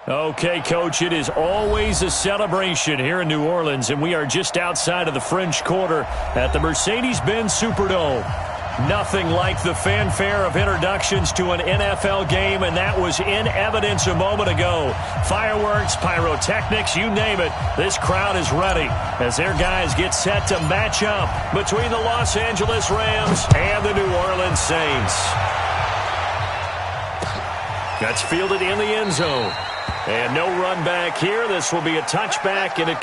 Okay, Coach, it is always a celebration here in New Orleans, and we are just outside of the French Quarter at the Mercedes-Benz Superdome. Nothing like the fanfare of introductions to an NFL game, and that was in evidence a moment ago. Fireworks, pyrotechnics, you name it. This crowd is ready as their guys get set to match up between the Los Angeles Rams and the New Orleans Saints. That's fielded in the end zone. And no run back here. This will be a touchback, and it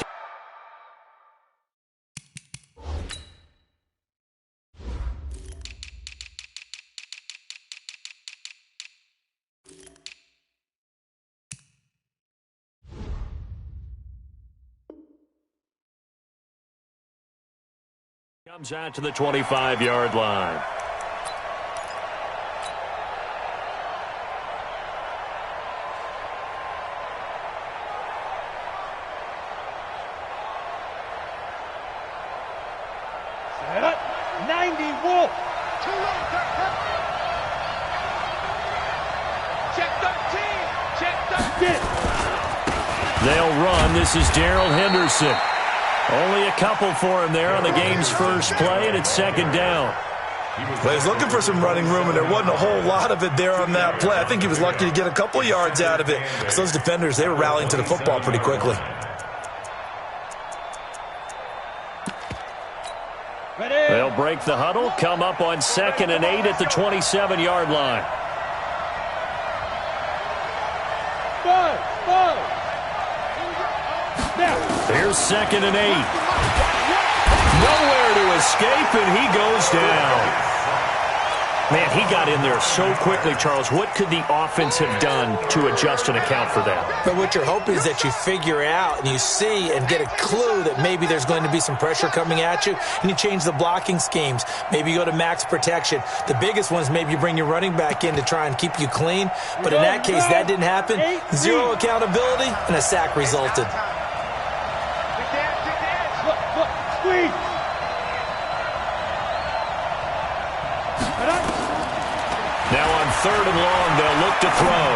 comes out to the 25-yard line. They'll run. This is Darrell Henderson. Only a couple for him there on the game's first play, and it's second down. Well, he's looking for some running room, and there wasn't a whole lot of it there on that play. I think he was lucky to get a couple of yards out of it because those defenders, they were rallying to the football pretty quickly. They'll break the huddle, come up on 2nd and 8 at the 27-yard line. Here's 2nd and 8. Nowhere to escape, and he goes down. Man, he got in there so quickly, Charles. What could the offense have done to adjust and account for that? But what you're hoping is that you figure out and you see and get a clue that maybe there's going to be some pressure coming at you, and you change the blocking schemes. Maybe you go to max protection. The biggest one is maybe you bring your running back in to try and keep you clean. But in that case, that didn't happen. Zero accountability, and a sack resulted. Now on 3rd and long, they'll look to throw.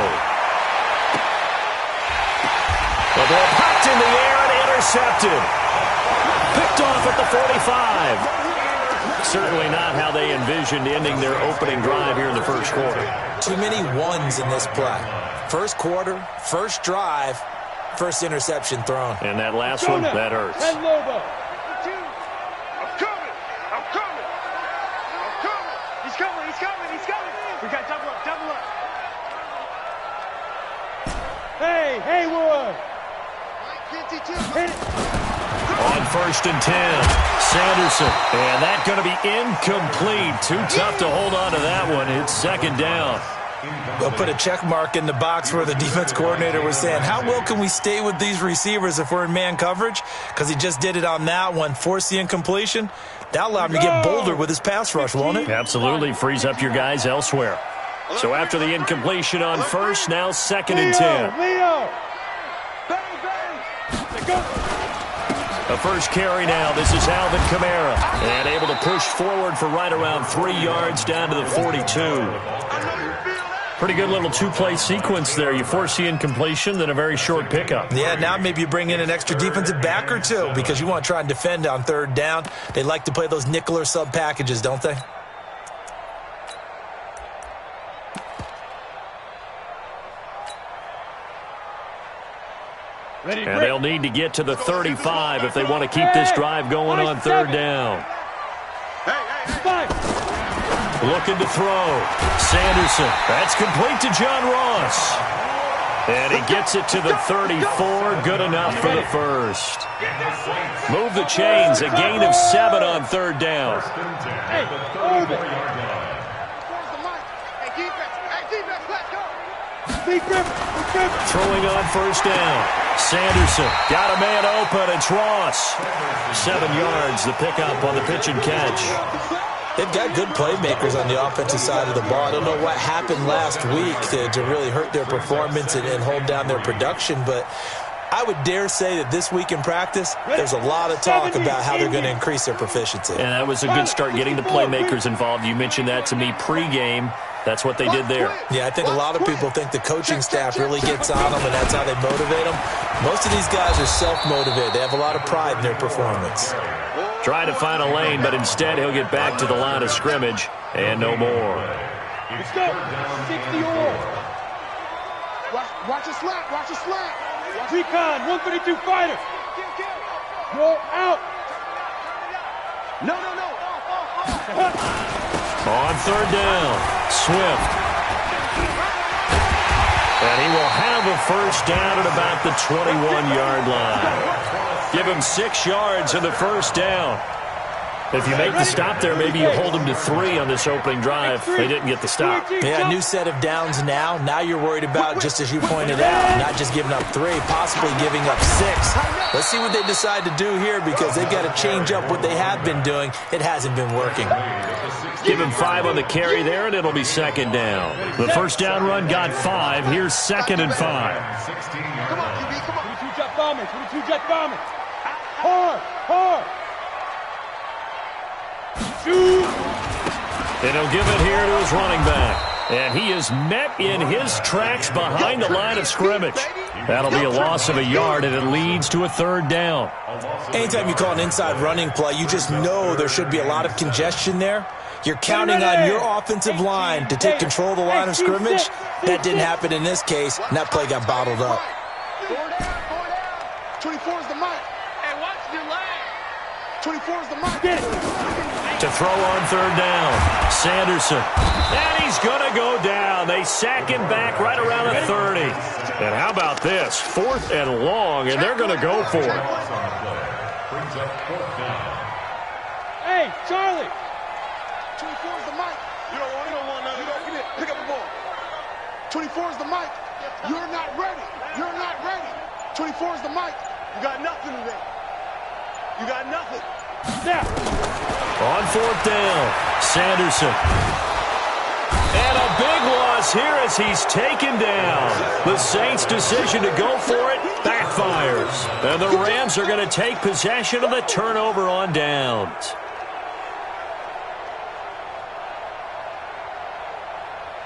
The ball popped in the air and intercepted. Picked off at the 45. Certainly not how they envisioned ending their opening drive here in the first quarter. Too many ones in this play. First quarter, first drive, first interception thrown. And that last one, that hurts. Hey, Wood! On 1st and 10, Sanderson. And that's going to be incomplete. Too tough to hold on to that one. It's 2nd down. They'll put a check mark in the box where the defense coordinator was saying, how well can we stay with these receivers if we're in man coverage? Because he just did it on that one, forced the incompletion. That allowed him to get bolder with his pass rush, won't it? Absolutely. Frees up your guys elsewhere. So after the incompletion on 1st, now 2nd and 10. The first carry now. This is Alvin Kamara. And able to push forward for right around 3 yards down to the 42. Pretty good little two-play sequence there. You force the incompletion, then a very short pickup. Yeah, now maybe you bring in an extra defensive back or two because you want to try and defend on 3rd down. They like to play those nickel or sub packages, don't they? And they'll need to get to the 35 if they want to keep this drive going on 3rd down. Looking to throw. Sanderson. That's complete to John Ross. And he gets it to the 34. Good enough for the first. Move the chains. A gain of 7 on 3rd down. Throwing on 1st down. Sanderson got a man open. It's Ross. 7 yards, the pickup on the pitch and catch. They've got good playmakers on the offensive side of the ball. I don't know what happened last week to really hurt their performance and hold down their production, but I would dare say that this week in practice, there's a lot of talk about how they're going to increase their proficiency. And that was a good start getting the playmakers involved. You mentioned that to me pregame. That's what they did there. Yeah, I think a lot of people think the coaching staff really gets on them, and that's how they motivate them. Most of these guys are self-motivated. They have a lot of pride in their performance. Trying to find a lane, but instead he'll get back to the line of scrimmage, and no more. Let's go. 60 all. Watch a slap. Watch a slap. Recon, 132 fighter. Go out. No. On third down, Swift. And he will have a first down at about the 21-yard line. Give him 6 yards in the first down. If you make the stop there, maybe you hold them to 3 on this opening drive. They didn't get the stop. Yeah, new set of downs now. Now you're worried about, just as you pointed out, not just giving up 3, possibly giving up 6. Let's see what they decide to do here, because they've got to change up what they have been doing. It hasn't been working. Give him 5 on the carry there, and it'll be second down. The first down run got 5. Here's second and 5. Come on, QB, come on. 22 jet bombers. 22 jet bombers. Hard. Shoot. And he'll give it here to his running back. And he is met in his tracks behind the line of scrimmage. That'll be a loss of a yard, and it leads to a third down. Anytime you call an inside running play, you just know there should be a lot of congestion there. You're counting on your offensive line to take control of the line of scrimmage. That didn't happen in this case, and that play got bottled up. 24 is the mic. Hey, watch your leg. 24 is the mic. Get it. To throw on third down, Sanderson. And he's going to go down. They sack him back right around the 30. And how about this? 4th and long, and they're going to go for it. Hey, Charlie. 24 is the mic. You don't want none. Pick up the ball. 24 is the mic. You're not ready. 24 is the mic. You got nothing today. You got nothing. Now. On 4th down, Sanderson. And a big loss here as he's taken down. The Saints' decision to go for it backfires. And the Rams are going to take possession of the turnover on downs.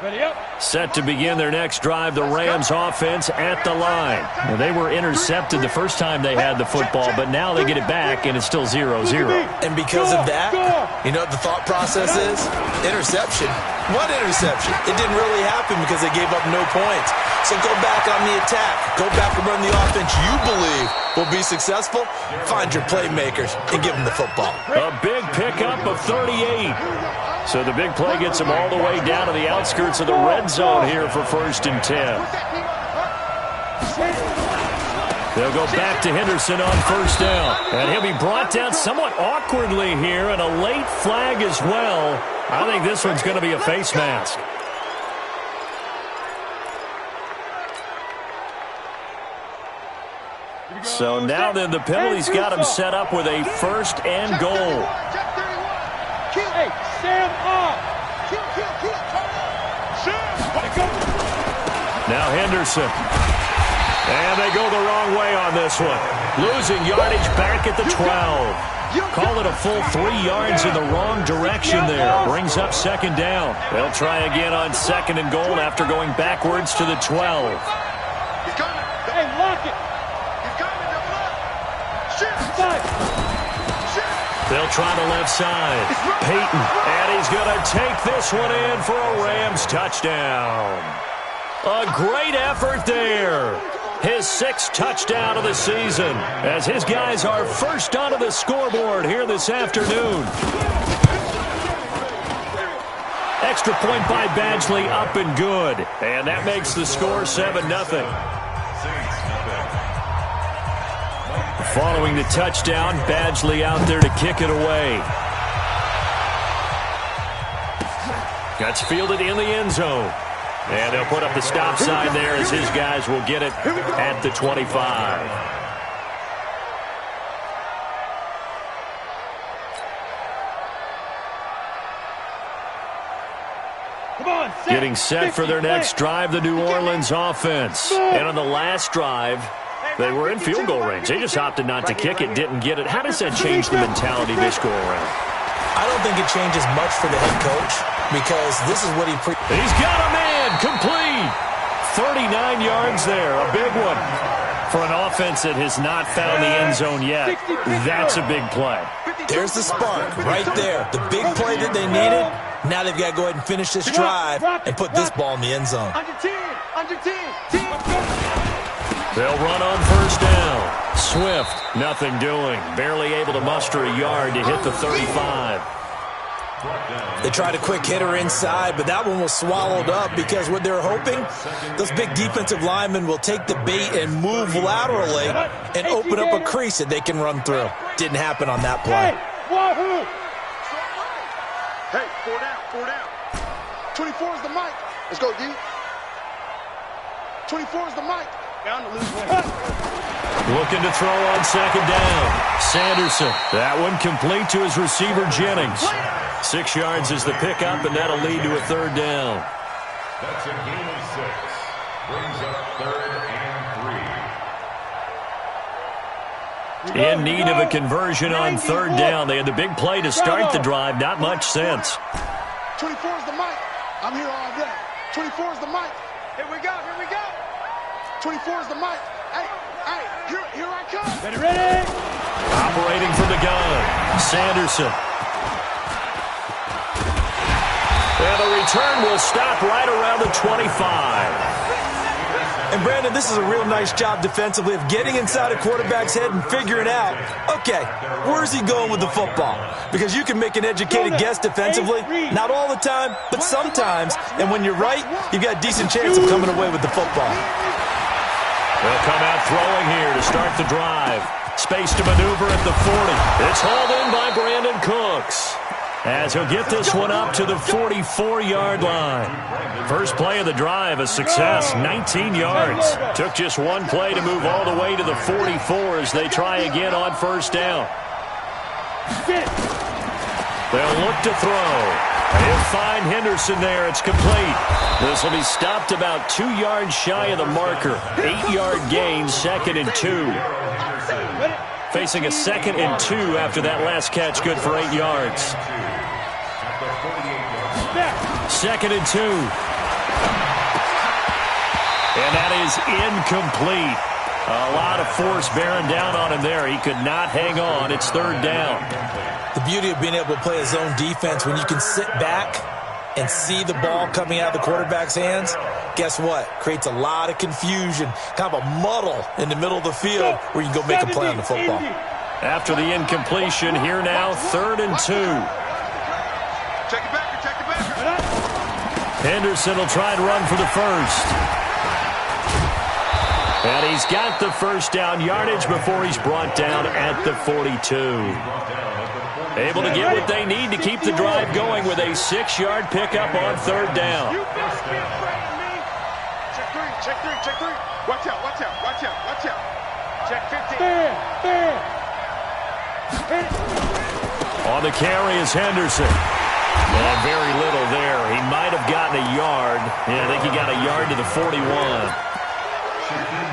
Ready up. Set to begin their next drive, the Rams offense at the line. Well, they were intercepted the first time they had the football, but now they get it back, and it's still 0-0. And because of that, you know what the thought process is? Interception. What interception? It didn't really happen because they gave up no points. So go back on the attack. Go back and run the offense you believe will be successful. Find your playmakers and give them the football. A big pickup of 38. So the big play gets him all the way down to the outskirts of the red zone here for 1st and 10. They'll go back to Henderson on 1st down. And he'll be brought down somewhat awkwardly here, and a late flag as well. I think this one's going to be a face mask. So now then the penalty's got him set up with a 1st and goal. Hey, Sam off. Now Henderson. And they go the wrong way on this one. Losing yardage back at the 12. Call it a full 3 yards in the wrong direction there. Brings up 2nd down. They'll try again on 2nd and goal after going backwards to the 12. Hey, lock it. They'll try the left side. Peyton. And he's going to take this one in for a Rams touchdown. A great effort there. His 6th touchdown of the season as his guys are first onto the scoreboard here this afternoon. Extra point by Badgley up and good. And that makes the score 7-0. Following the touchdown, Badgley out there to kick it away. Got fielded in the end zone. And they'll put up the stop sign there as his guys will get it at the 25. Getting set for their next drive, the New Orleans offense. And on the last drive, they were in field goal range. They just opted not to kick it, didn't get it. How does that change the mentality this go around? I don't think it changes much for the head coach because this is what he He's got a man complete. 39 yards there, a big one. For an offense that has not found the end zone yet, that's a big play. There's the spark right there. The big play that they needed. Now they've got to go ahead and finish this drive and put this ball in the end zone. Under 10. They'll run on first down. Swift, nothing doing. Barely able to muster a yard to hit the 35. They tried a quick hitter inside, but that one was swallowed up because what they're hoping, those big defensive linemen will take the bait and move laterally and open up a crease that they can run through. Didn't happen on that play. Hey, 4 down. 24 is the mic. Let's go, D. 24 is the mic. Down to lose one. Looking to throw on second down. Sanderson. That one complete to his receiver, Jennings. 6 yards is the pickup, and that'll lead to a third down. That's a gain of 6. Brings up 3rd and 3. In need of a conversion on third down. They had the big play to start the drive. Not much sense. 24 is the mic. I'm here all day. 24 is the mic. Here we go. 24 is the mic. Hey, here I come. Ready. Operating from the gun. Sanderson. And the return will stop right around the 25. And, Brandon, this is a real nice job defensively of getting inside a quarterback's head and figuring out, okay, where's he going with the football? Because you can make an educated guess defensively, not all the time, but sometimes. And when you're right, you've got a decent chance of coming away with the football. They'll come out throwing here to start the drive. Space to maneuver at the 40. It's hauled in by Brandon Cooks, as he'll get this one up to the 44-yard line. First play of the drive, a success, 19 yards. Took just one play to move all the way to the 44 as they try again on first down. They'll look to throw. He'll find Henderson there. It's complete. This will be stopped about 2 yards shy of the marker. 8-yard gain, 2nd and 2. Facing a 2nd and 2 after that last catch, good for 8 yards. 2nd and 2. And that is incomplete. A lot of force bearing down on him there. He could not hang on. It's third down. The beauty of being able to play a zone defense when you can sit back and see the ball coming out of the quarterback's hands, guess what? Creates a lot of confusion, kind of a muddle in the middle of the field where you can go make a play on the football. After the incompletion, here now, 3rd and 2. Check it back. Henderson will try and run for the first. And he's got the first down yardage before he's brought down at the 42. Able to get what they need to keep the drive going with a 6-yard pickup on third down. You better be afraid of me. Check three. Watch out. Check 15. On the carry is Henderson. And very little there. He might have gotten a yard. Yeah, I think he got a yard to the 41.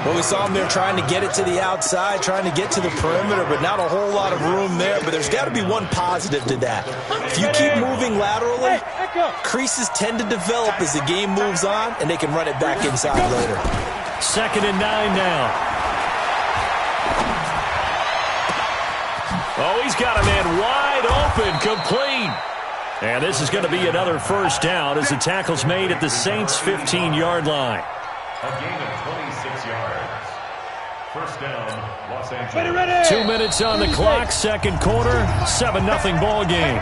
Well, we saw him there trying to get it to the outside, trying to get to the perimeter, but not a whole lot of room there. But there's got to be one positive to that. If you keep moving laterally, creases tend to develop as the game moves on, and they can run it back inside later. 2nd and 9 now. Oh, he's got a man wide open, complete. And this is going to be another first down as the tackle's made at the Saints' 15-yard line. A gain of 26 yards. First down, Los Angeles. 2 minutes on the clock, second quarter, 7-0 ball game.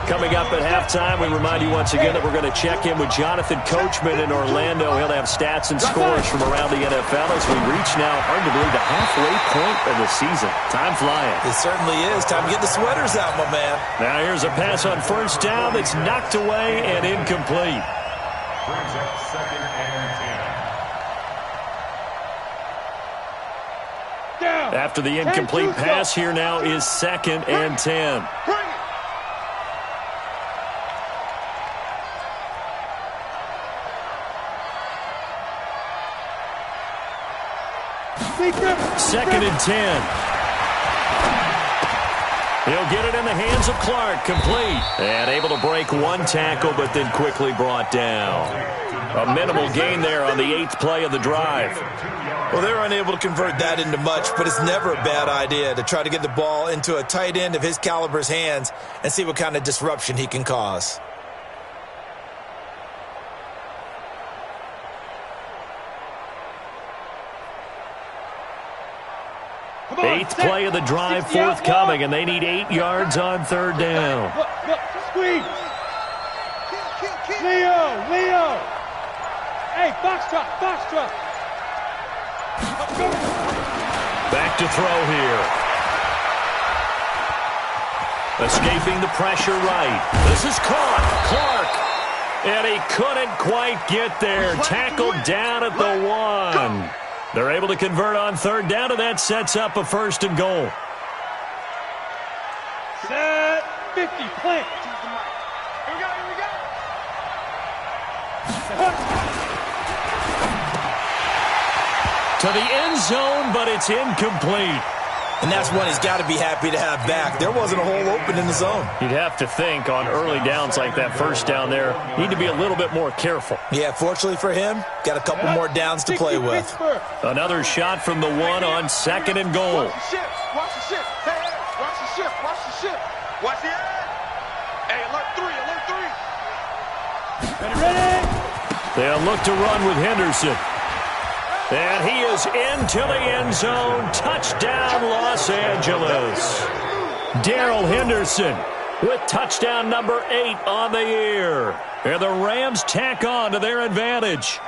Coming up at halftime, we remind you once again that we're going to check in with Jonathan Coachman in Orlando. He'll have stats and scores from around the NFL as we reach now, hard to believe, the halfway point of the season. Time flying. It certainly is. Time to get the sweaters out, my man. Now here's a pass on first down that's knocked away and incomplete. Brings up 2nd and 10. After the incomplete pass, here now is 2nd and 10. Second and 10. He'll get it in the hands of Clark, complete. And able to break one tackle, but then quickly brought down. A minimal gain there on the 8th play of the drive. Well, they're unable to convert that into much, but it's never a bad idea to try to get the ball into a tight end of his caliber's hands and see what kind of disruption he can cause. Eighth play of the drive forthcoming, and they need 8 yards on 3rd down. Look, squeeze. Leo. Hey, box truck. Back to throw here. Escaping the pressure right. This is caught. Clark. And he couldn't quite get there. Tackled down at the 1. They're able to convert on 3rd down, and that sets up a 1st and goal. Set 50, plant. Here we go. To the end zone, but it's incomplete. And that's one he's got to be happy to have back. There wasn't a hole open in the zone. You'd have to think on early downs like that 1st down there, need to be a little bit more careful. Yeah, fortunately for him, got a couple more downs to play with. Another shot from the 1 on 2nd and goal. Watch the shift. Hey, watch the shift. Watch the edge. Hey, alert 3. Ready. They'll look to run with Henderson. And he is into the end zone. Touchdown, Los Angeles. Darrell Henderson with touchdown number 8 on the year. And the Rams tack on to their advantage.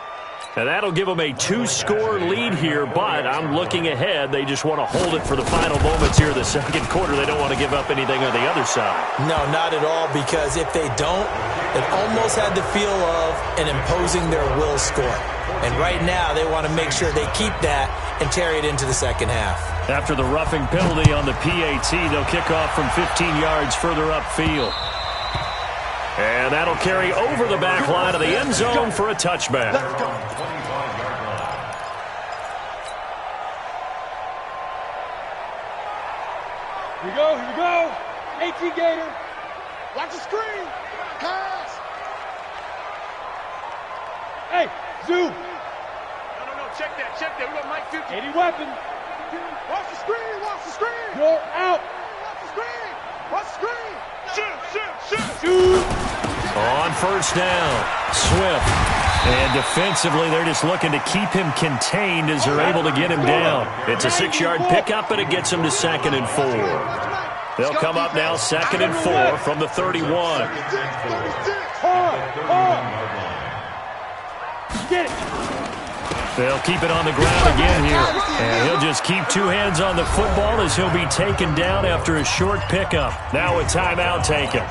And that'll give them a 2-score lead here, but I'm looking ahead. They just want to hold it for the final moments here of the 2nd quarter. They don't want to give up anything on the other side. No, not at all, because if they don't, it almost had the feel of an imposing their will score. And right now, they want to make sure they keep that and carry it into the 2nd half. After the roughing penalty on the PAT, they'll kick off from 15 yards further upfield. And that'll carry over the back line of the end zone for a touchback. Here we go. 18 Gator. Watch the screen. Pass. Hey, zoom. No. Check that. We got Mike 50. 80 weapon. Watch the screen. You're out. Watch the screen. Shoot. On 1st down, Swift. And defensively, they're just looking to keep him contained as they're able to get him down. It's a 6-yard pickup, and it gets him to 2nd and 4. They'll come up now 2nd and 4 from the 31. Get it. They'll keep it on the ground again here. And he'll just keep 2 hands on the football as he'll be taken down after a short pickup. Now a timeout taken.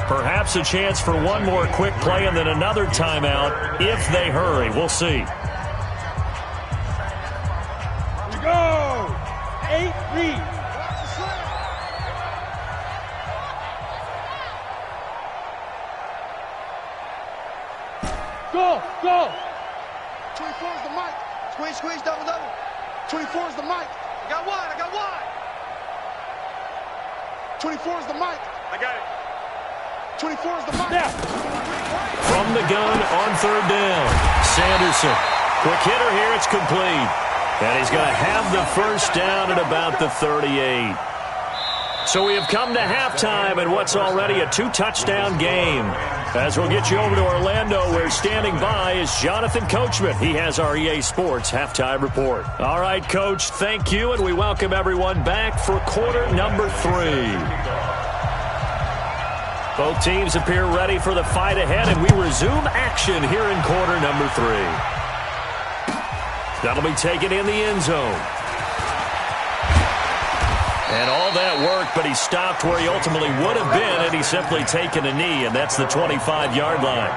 Perhaps a chance for one more quick play and then another timeout if they hurry. We'll see. Here we go. 8 lead. Go. 24 is the mic. Squeeze, double. 24 is the mic. I got one. 24 is the mic. I got it. 24 is the mic. Yeah. From the gun on 3rd down, Sanderson. Quick hitter here, it's complete. And he's going to have the 1st down at about the 38. So we have come to halftime in what's already a 2-touchdown game. As we'll get you over to Orlando, where standing by is Jonathan Coachman. He has our EA Sports halftime report. All right, Coach, thank you, and we welcome everyone back for quarter number 3. Both teams appear ready for the fight ahead, and we resume action here in quarter number 3. That'll be taken in the end zone. And all that work, but he stopped where he ultimately would have been, and he's simply taken a knee, and that's the 25-yard line.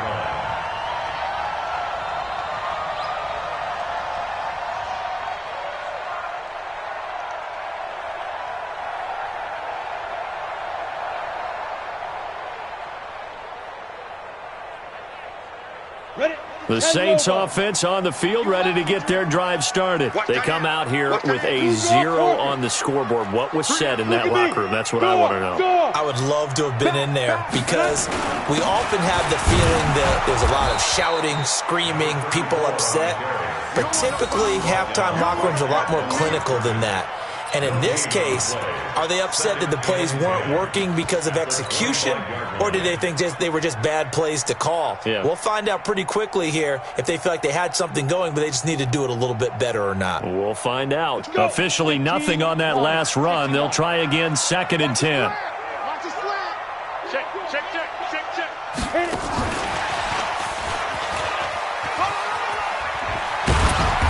The Saints offense on the field, ready to get their drive started. They come out here with a 0 on the scoreboard. What was said in that locker room? That's what I want to know. I would love to have been in there because we often have the feeling that there's a lot of shouting, screaming, people upset. But typically, halftime locker rooms are a lot more clinical than that. And in this case, are they upset that the plays weren't working because of execution, or did they think they were just bad plays to call? Yeah. We'll find out pretty quickly here if they feel like they had something going, but they just need to do it a little bit better or not. We'll find out. Officially nothing on that last run. They'll try again, 2nd and 10. Watch the slant. Check. Hit it.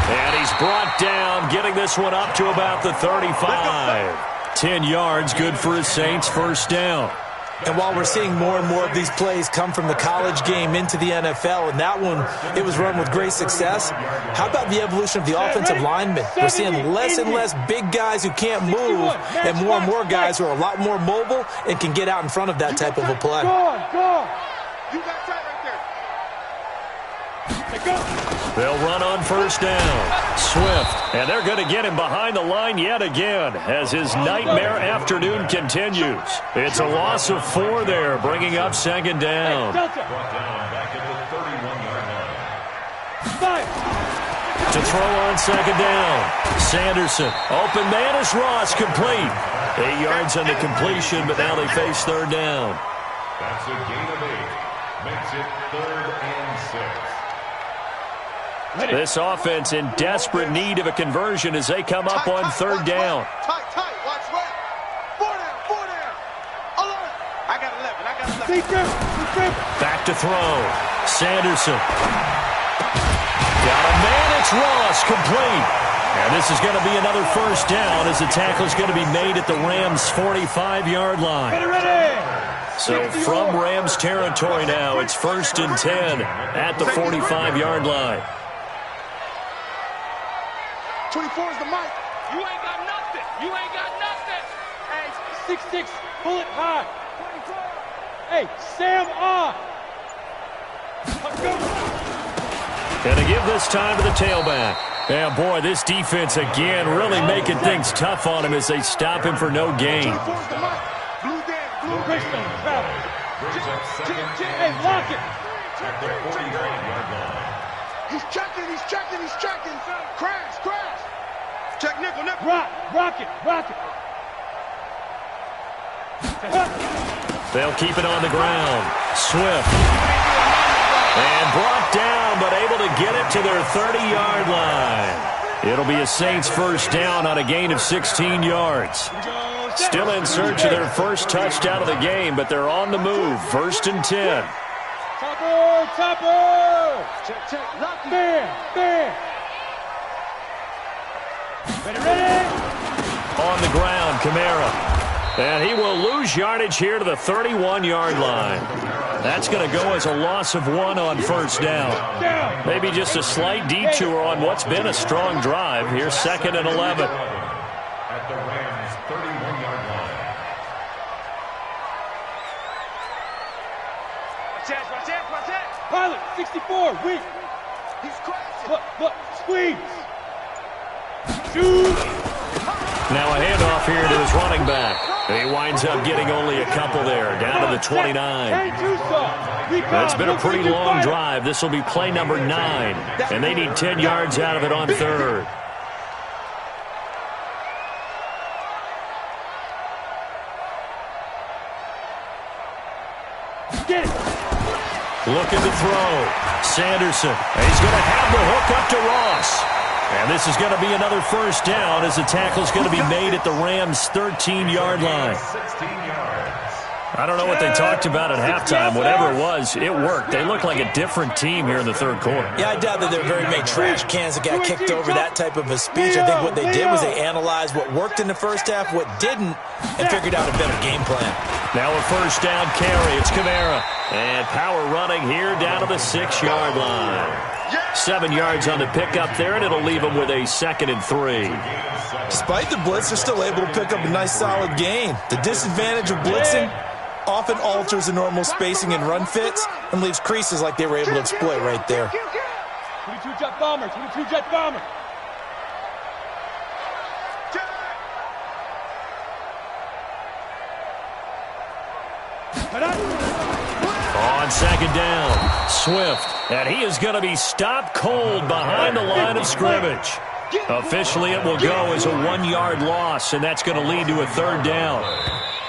And he's brought down, getting this one up to about the 35. 10 yards, good for his Saints, first down. And while we're seeing more and more of these plays come from the college game into the NFL, and that one, it was run with great success, how about the evolution of the offensive linemen? We're seeing less and less big guys who can't move and more guys who are a lot more mobile and can get out in front of that type of a play. Go. You got tight right there. Go. They'll run on first down. Swift, and they're going to get him behind the line yet again as his nightmare afternoon continues. It's a loss of 4 there, bringing up 2nd down. Brought down back at the 31-yard line. To throw on 2nd down. Sanderson, open man is Ross, complete. 8 yards on the completion, but now they face 3rd down. That's a gain of 8. Makes it 3rd and 6. This offense in desperate need of a conversion as they come up on 3rd down. Tight. Watch right. 4 down. Alert. I got 11. Back to throw. Sanderson. Got a man. It's Ross, complete. And this is going to be another first down as the tackle is going to be made at the Rams' 45-yard line. So from Rams territory now, it's 1st and 10 at the 45-yard line. 24 is the mic. You ain't got nothing. Hey, 6'6", pull it high. 24. Hey, Sam on. And to give this time to the tailback. And boy, this defense again really making things tough on him as they stop him for no gain. 24 is the mic. Blue Christian, travel. Brings up 2nd and Hey, lock it. at the 49-yard line. He's checking. Crash. Check nickel. Rock it. They'll keep it on the ground. Swift. And brought down, but able to get it to their 30-yard line. It'll be a Saints first down on a gain of 16 yards. Still in search of their first touchdown of the game, but they're on the move. 1st and 10. Topper. Check. Lock it. Bam. Ready. On the ground, Kamara. And he will lose yardage here to the 31-yard line. That's going to go as a loss of 1 on first down. Maybe just a slight detour on what's been a strong drive. Here's 2nd and 11. At the Rams' 31-yard line. Watch that. Pilot, 64, weak. He's crashing. Look, squeeze. Shoot. Now a handoff here to his running back. He winds up getting only a couple there, down to the 29. It's been a pretty long drive. This will be play number 9, and they need 10 yards out of it on 3rd. Looking to throw. Sanderson. And he's going to have the hook up to Ross. And this is going to be another first down as the tackle is going to be made at the Rams' 13-yard line. 16 yards. I don't know what they talked about at halftime. Whatever it was, it worked. They look like a different team here in the 3rd quarter. Yeah, I doubt that there are very many trash cans that got kicked over that type of a speech. I think what they did was they analyzed what worked in the first half, what didn't, and figured out a better game plan. Now a first down carry. It's Kamara. And power running here down to the 6-yard line. 7 yards on the pickup there, and it'll leave them with a 2nd and 3. Despite the blitz, they're still able to pick up a nice solid gain. The disadvantage of blitzing, often alters the normal spacing and run fits and leaves creases like they were able to exploit right there. 22 jet bomber, 22 jet bomber. On second down, Swift, and he is going to be stopped cold behind the line of scrimmage. Officially, it will go as a 1-yard loss, and that's going to lead to a third down.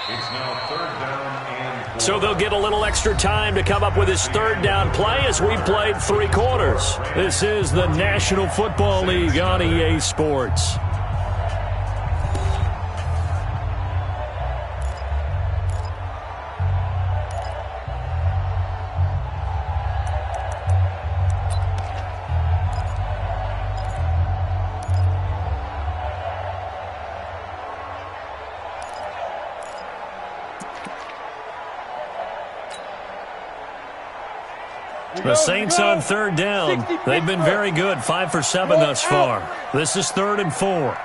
It's now third down and 4. So they'll get a little extra time to come up with his third down play as we played 3 quarters. This is the National Football League on EA Sports. The Saints on third down. They've been very good, 5 for 7 thus far. This is 3rd and 4.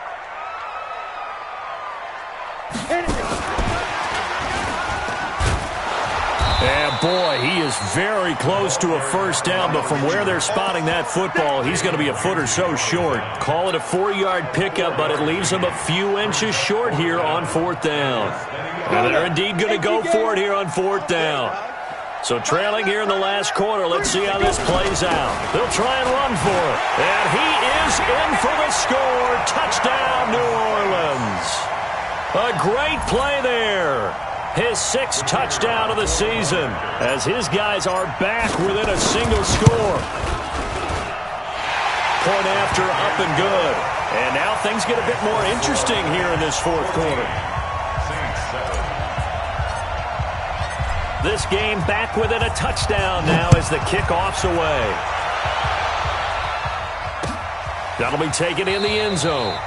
And boy, he is very close to a first down, but from where they're spotting that football, he's going to be a foot or so short. Call it a 4-yard pickup, but it leaves him a few inches short here on 4th down. And they're indeed going to go for it here on 4th down. So trailing here in the last quarter, let's see how this plays out. They'll try and run for it. And he is in for the score. Touchdown, New Orleans. A great play there. His 6th touchdown of the season as his guys are back within a single score. Point after, up and good. And now things get a bit more interesting here in this 4th quarter. This game back within a touchdown now as the kickoff's away. That'll be taken in the end zone.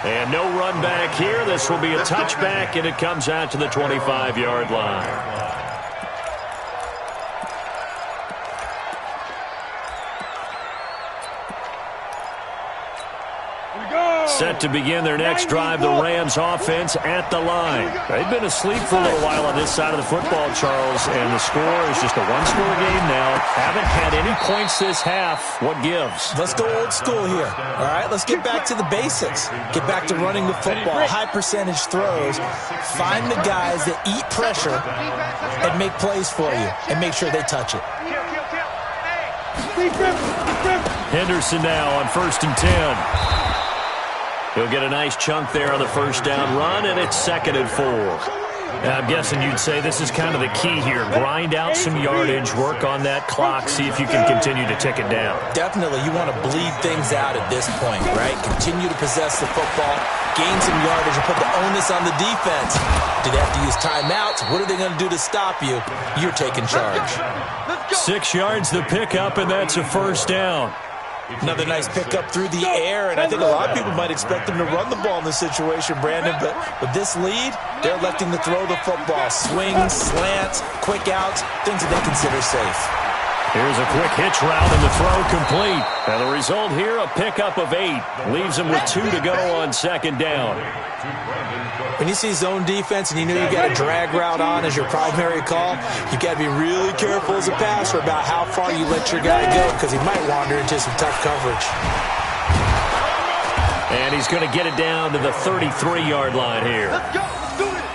And no run back here. This will be a touchback, and it comes out to the 25-yard line. Set to begin their next drive, the Rams offense at the line. They've been asleep for a little while on this side of the football, Charles, and the score is just a 1-score game now. Haven't had any points this half. What gives? Let's go old school here. All right, let's get back to the basics. Get back to running the football, high percentage throws. Find the guys that eat pressure and make plays for you and make sure they touch it. Henderson now on 1st and 10. He'll get a nice chunk there on the first down run, and it's 2nd and 4. Now, I'm guessing you'd say this is kind of the key here. Grind out some yardage, work on that clock, see if you can continue to tick it down. Definitely, you want to bleed things out at this point, right? Continue to possess the football, gain some yardage, and put the onus on the defense. Do they have to use timeouts? What are they going to do to stop you? You're taking charge. 6 yards the pickup, and that's a first down. Another nice pickup through the air, and I think a lot of people might expect them to run the ball in this situation, Brandon, but with this lead, they're electing to throw the football. Swings, slants, quick outs, things that they consider safe. Here's a quick hitch route, and the throw complete. And the result here, a pickup of 8. Leaves them with 2 to go on 2nd down. When you see zone defense and you know you got a drag route on as your primary call, you got to be really careful as a passer about how far you let your guy go because he might wander into some tough coverage. And he's going to get it down to the 33-yard line here.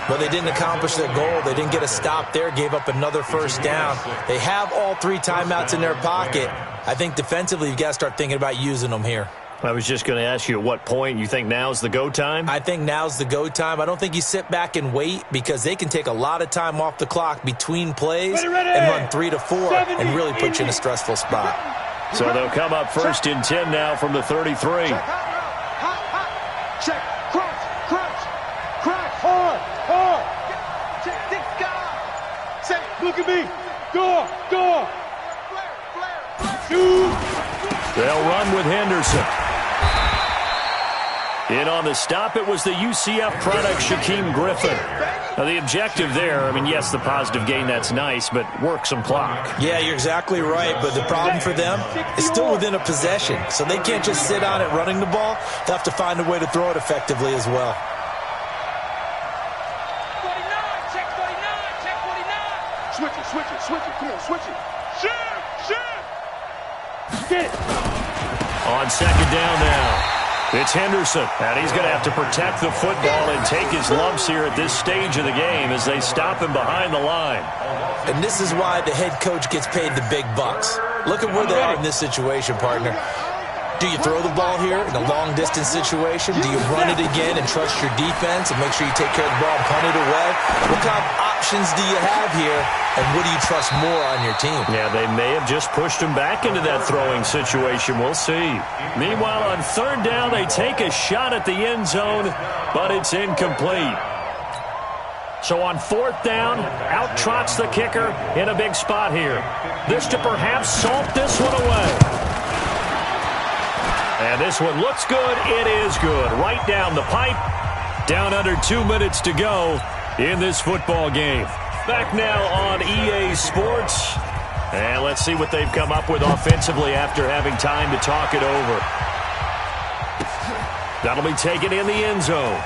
Well, they didn't accomplish their goal. They didn't get a stop there, gave up another first down. They have all 3 timeouts in their pocket. I think defensively you've got to start thinking about using them here. I was just going to ask you at what point you think now's the go time? I think now's the go time. I don't think you sit back and wait because they can take a lot of time off the clock between plays and run 3 to 4 and really put you in a stressful spot. So they'll come up 1st and 10 now from the 33. Check. Crouch. Hard. Check. Say, look at me. Door. Shoot. They'll run with Henderson. In on the stop, it was the UCF product, Shaquem Griffin. Now, the objective there, I mean, yes, the positive gain, that's nice, but work some clock. Yeah, you're exactly right, but the problem for them is still within a possession, so they can't just sit on it running the ball. They'll have to find a way to throw it effectively as well. 49, check 49. switch it. Shift. Get it. On second down now. It's Henderson, and he's going to have to protect the football and take his lumps here at this stage of the game as they stop him behind the line. And this is why the head coach gets paid the big bucks. Look at where they are in this situation, partner. Do you throw the ball here in a long-distance situation? Do you run it again and trust your defense and make sure you take care of the ball and punt it away? What kind of options do you have here, and what do you trust more on your team? Yeah, they may have just pushed him back into that throwing situation. We'll see. Meanwhile, on third down, they take a shot at the end zone, but it's incomplete. So on fourth down, out trots the kicker in a big spot here. This to perhaps salt this one away. And this one looks good. It is good. Right down the pipe. Down under 2 minutes to go in this football game. Back now on EA Sports. And let's see what they've come up with offensively after having time to talk it over. That'll be taken in the end zone.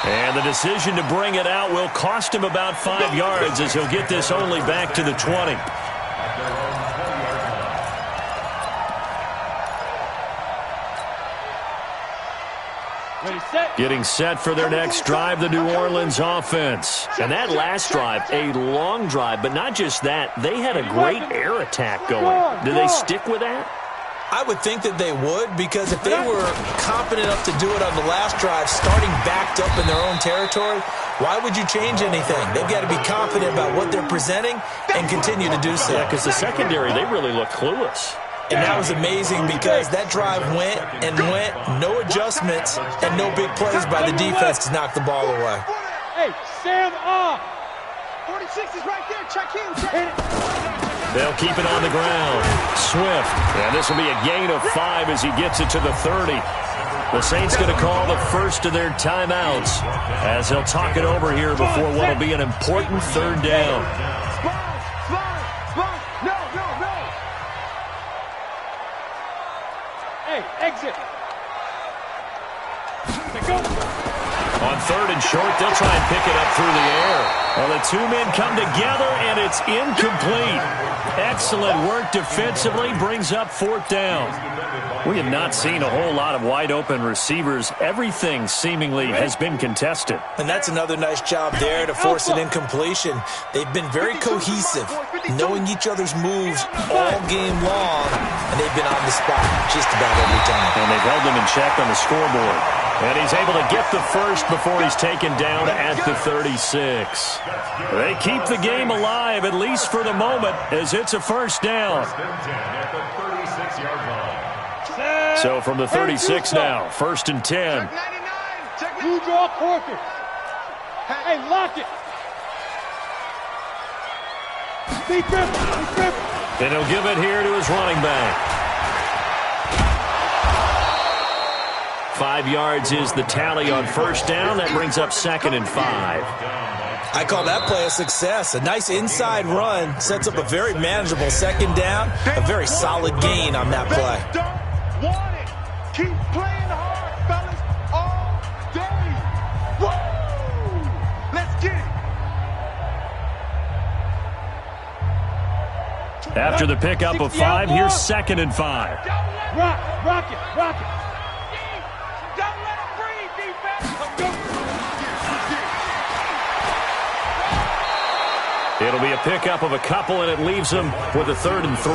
And the decision to bring it out will cost him about 5 yards as he'll get this only back to the 20. Ready, set. Getting set for their next drive, the New Orleans offense. And that last drive, a long drive, but not just that. They had a great air attack going. Do they stick with that? I would think that they would, because if they were confident enough to do it on the last drive, starting backed up in their own territory, why would you change anything? They've got to be confident about what they're presenting and continue to do so. Yeah, because the secondary, they really look clueless. And that was amazing because that drive went and went, no adjustments, and no big plays by the defense to knock the ball away. Hey, Sam off. 46 is right there. Check him. Check it. They'll keep it on the ground. Swift. And this will be a gain of 5 as he gets it to the 30. The Saints going to call the first of their timeouts as they'll talk it over here before what will be an important third down. Hey, exit. Go. On third and short, they'll try and pick it up through the air. Well, the two men come together, and it's incomplete. Excellent work defensively, brings up fourth down. We have not seen a whole lot of wide-open receivers. Everything seemingly has been contested. And that's another nice job there to force an incompletion. They've been very cohesive, knowing each other's moves all game long, and they've been on the spot just about every time. And they've held them in check on the scoreboard. And he's able to get the first before he's taken down at the 36. They keep the game alive, at least for the moment, as it's a first down. So from the 36 now, first and 10. You draw corker. Hey, lock it. Be grip. And he'll give it here to his running back. 5 yards is the tally on first down. That brings up second and 5. I call that play a success. A nice inside run sets up a very manageable second down. A very solid gain on that play. Don't want it. Keep playing hard, fellas, all day. Woo! Let's get it. After the pickup of 5, here's second and 5. Rock it. Don't let him breathe, defense. It'll be a pickup of a couple, and it leaves them with a third and 3.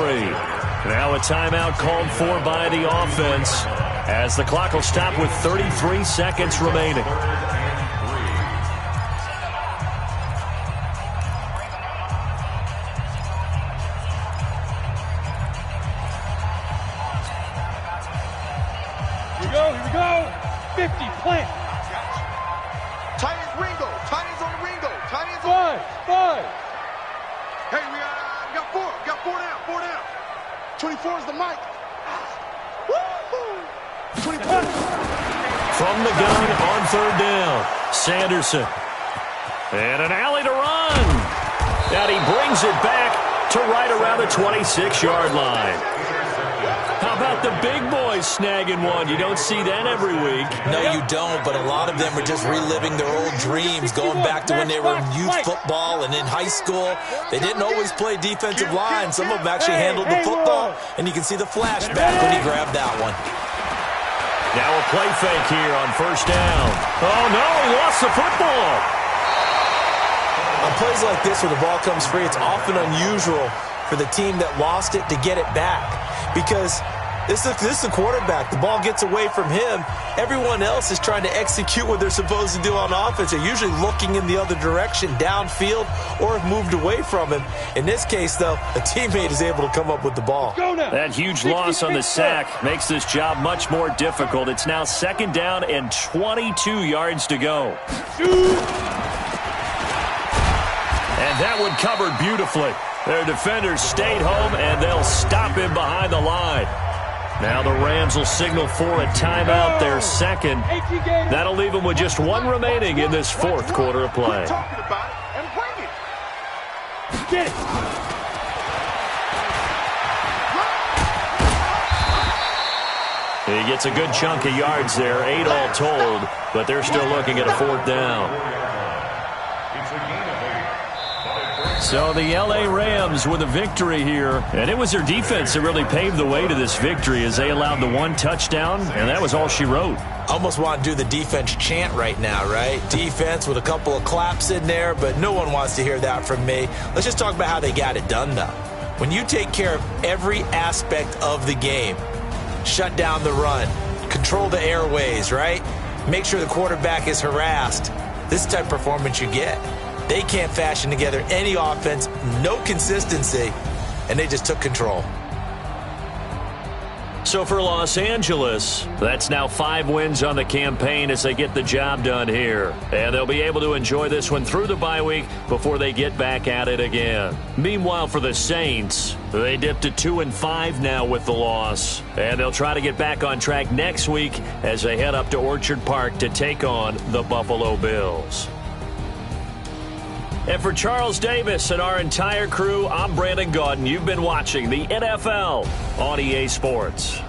Now a timeout called for by the offense as the clock will stop with 33 seconds remaining. Here we go. 50, plant. Tight ends Ringo. Tight ends on the Ringo. Tight ends on. 5. Hey, we got 4. Got 4 down. 4 down. 24 is the mic. Woo! 24. From the gun on third down, Sanderson. And an alley to run. And he brings it back to right around the 26-yard line. How about the big boys snagging one? You don't see that every week. No, you don't, but a lot of them are just reliving their old dreams, going back to when they were in youth football and in high school. They didn't always play defensive line. Some of them actually handled the football, and you can see the flashback when he grabbed that one. Now a play fake here on first down. Oh, no, he lost the football. On plays like this where the ball comes free, it's often unusual for the team that lost it to get it back because this is the quarterback. The ball gets away from him. Everyone else is trying to execute what they're supposed to do on offense. They're usually looking in the other direction, downfield, or have moved away from him. In this case, though, a teammate is able to come up with the ball. That huge loss on the sack makes this job much more difficult. It's now second down and 22 yards to go. And that one covered beautifully. Their defenders stayed home, and they'll stop him behind the line. Now the Rams will signal for a timeout, their second. That'll leave them with just one remaining in this fourth quarter of play. He gets a good chunk of yards there, 8 all told, but they're still looking at a fourth down. So the L.A. Rams with a victory here, and it was their defense that really paved the way to this victory as they allowed the one touchdown, and that was all she wrote. Almost want to do the defense chant right now, right? Defense with a couple of claps in there, but no one wants to hear that from me. Let's just talk about how they got it done, though. When you take care of every aspect of the game, shut down the run, control the airways, right? Make sure the quarterback is harassed. This type of performance you get. They can't fashion together any offense, no consistency, and they just took control. So for Los Angeles, that's now 5 wins on the campaign as they get the job done here. And they'll be able to enjoy this one through the bye week before they get back at it again. Meanwhile, for the Saints, they dipped to 2-5 now with the loss. And they'll try to get back on track next week as they head up to Orchard Park to take on the Buffalo Bills. And for Charles Davis and our entire crew, I'm Brandon Gaudin. You've been watching the NFL on EA Sports.